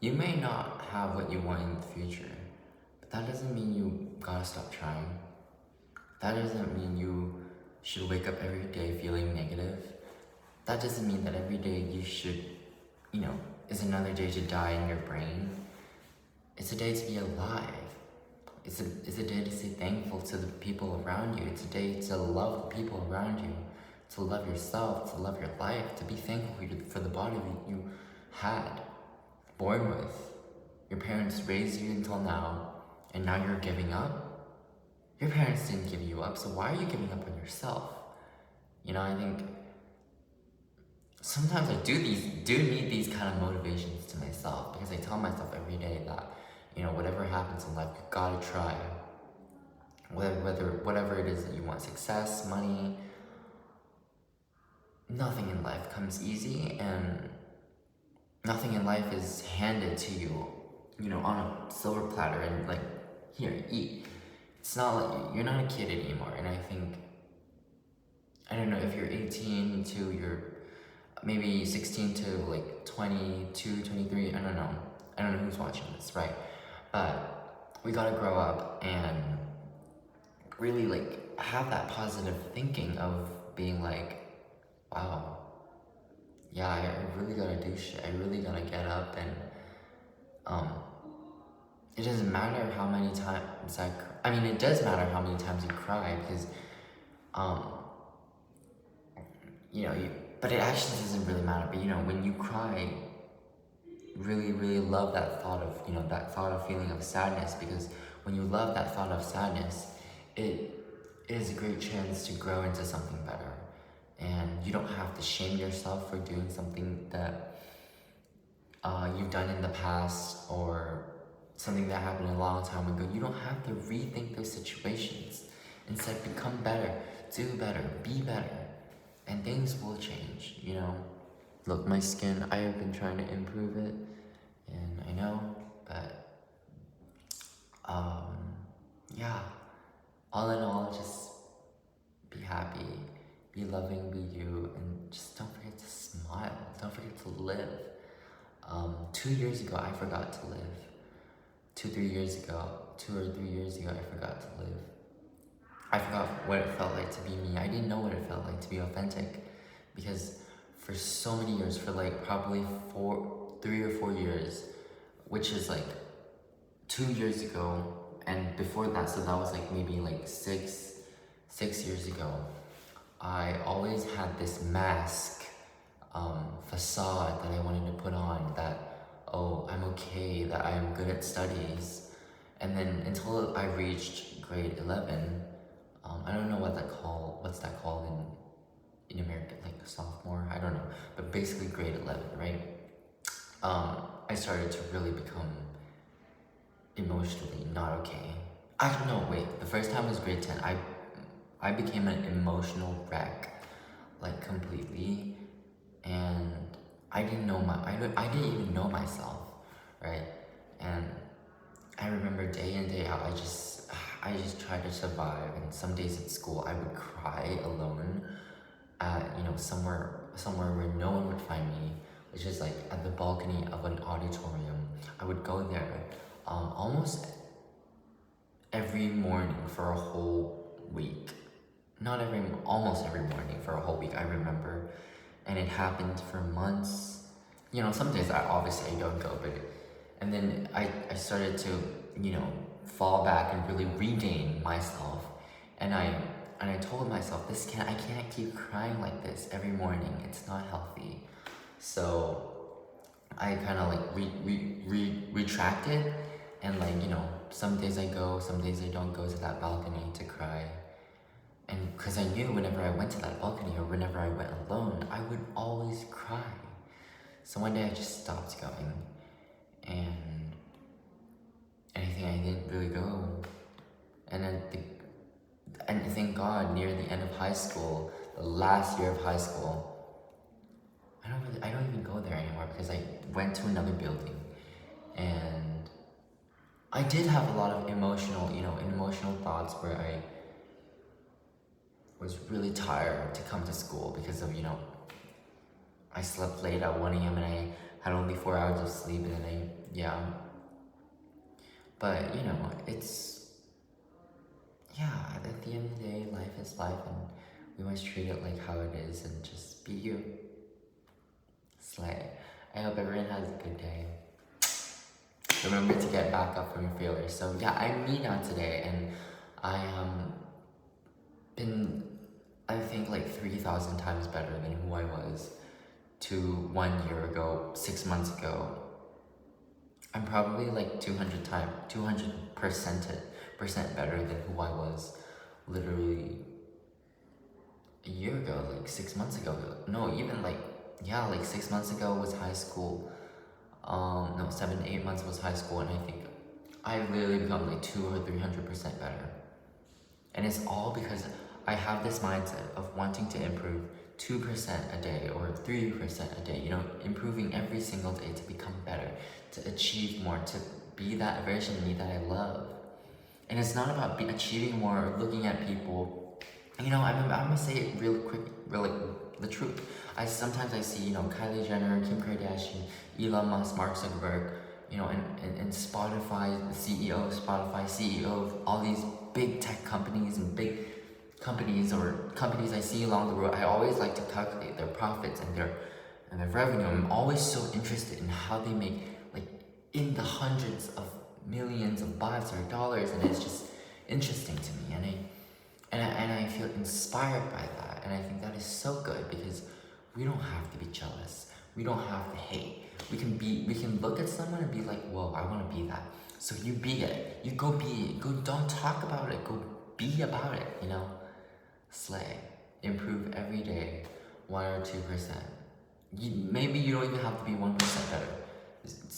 You may not have what you want in the future, but that doesn't mean you gotta stop trying. That doesn't mean you should wake up every day feeling negative. That doesn't mean that every day you should, is another day to die in your brain. It's a day to be alive. It's a day to say thankful to the people around you. It's a day to love the people around you, to love yourself, to love your life, to be thankful for the body that you had, born with. Your parents raised you until now, and now you're giving up? Your parents didn't give you up, so why are you giving up on yourself? I think sometimes I do need these kind of motivations to myself, because I tell myself every day that, whatever happens in life, you gotta try. Whatever it is that you want, success, money, nothing in life comes easy, and nothing in life is handed to you, on a silver platter and like, here, eat. It's not like you're not a kid anymore. And I think, I don't know, if you're 18 to you're maybe 16 to like 22, 23, I don't know who's watching this, right? But we gotta grow up and really like have that positive thinking of being like, wow, yeah, I really gotta do shit. I really gotta get up, and it doesn't matter how many times it does matter how many times you cry, because but it actually doesn't really matter. But when you cry, really, really love that thought of feeling of sadness, because when you love that thought of sadness, it is a great chance to grow into something better. And you don't have to shame yourself for doing something that you've done in the past, or something that happened a long time ago. You don't have to rethink those situations. Instead, become better, do better, be better, and things will change, Look, my skin, I have been trying to improve it, and I know, but, yeah. All in all, just be happy, be loving, be you, and just don't forget to smile. Don't forget to live. 2 years ago, I forgot to live. 2 or 3 years ago, I forgot to live. I forgot what it felt like to be me. I didn't know what it felt like to be authentic, because for so many years, for like probably 3 or 4 years, which is like 2 years ago, and before that, so that was like maybe like six years ago, I always had this mask, facade that I wanted to put on, that, oh, I'm okay, that I am good at studies. And then until I reached grade 11, I don't know what's that called in America, like sophomore, I don't know, but basically grade 11, right? I started to really become emotionally not okay. I don't know, wait, the first time was grade 10. I became an emotional wreck, like completely, and I didn't even know myself, right? And I remember day in, day out, I just tried to survive, and some days at school, I would cry alone at, somewhere where no one would find me, which is like at the balcony of an auditorium. I would go there almost every morning for a whole week. Almost every morning for a whole week, I remember. And it happened for months. Some days I don't go, and then I started to, fall back and really regain myself. And I told myself, I can't keep crying like this every morning. It's not healthy. So I kind of like retracted, and like, some days I go, some days I don't go to that balcony to cry. And because I knew whenever I went to that balcony, or whenever I went alone, I would always cry. So one day I just stopped going, and I didn't really go. And thank God, near the end of high school, the last year of high school, I don't even go there anymore, because I went to another building, and I did have a lot of emotional thoughts, where I was really tired to come to school because of, I slept late at 1 a.m. and I had only 4 hours of sleep, and then yeah. But, you know, yeah, at the end of the day, life is life, and we must treat it like how it is, and just be you. Slay. I hope everyone has a good day. Remember to get back up from your failures. So yeah, I'm me now today, and I been, I think, like 3,000 times better than who I was to 1 year ago, 6 months ago. I'm probably like 200% better than who I was literally a year ago, like 6 months ago. No, even like, yeah, like 6 months ago was high school. No, 7 to 8 months was high school, and I think I've literally become like 200 or 300% better. And it's all because I have this mindset of wanting to improve 2% a day or 3% a day, you know, improving every single day to become better, to achieve more, to be that version of me that I love. And it's not about achieving more or looking at people. You know, I'm gonna say it real quick, really, the truth. Sometimes I see, you know, Kylie Jenner, Kim Kardashian, Elon Musk, Mark Zuckerberg, you know, and Spotify, the CEO of Spotify, CEO of all these big tech companies and big companies or companies I see along the road. I always like to calculate their profits and their revenue. I'm always so interested in how they make, like, in the hundreds of millions of bahts or dollars, and it's just interesting to me, and I feel inspired by that, and I think that is so good, because we don't have to be jealous. We don't have to hate. We can look at someone and be like, whoa, I want to be that. So you be it. You go be it. Go, don't talk about it. Go be about it, you know? Slay. Improve every day, 1 or 2%. Maybe you don't even have to be 1% better.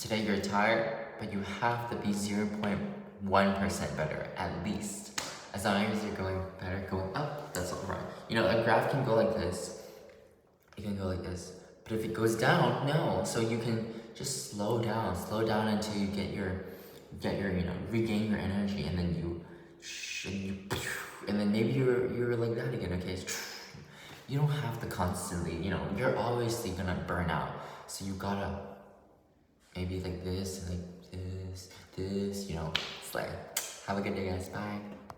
Today you're tired, but you have to be 0.1% better, at least. As long as you're going better, going up, that's all right. You know, a graph can go like this. It can go like this. But if it goes down, no. So you can just slow down until you get your, you know, regain your energy, and then and then maybe you're like that again, okay? You don't have to constantly, you know, you're obviously gonna burn out. So you gotta maybe like this, and like this, you know, it's like, have a good day, guys, bye.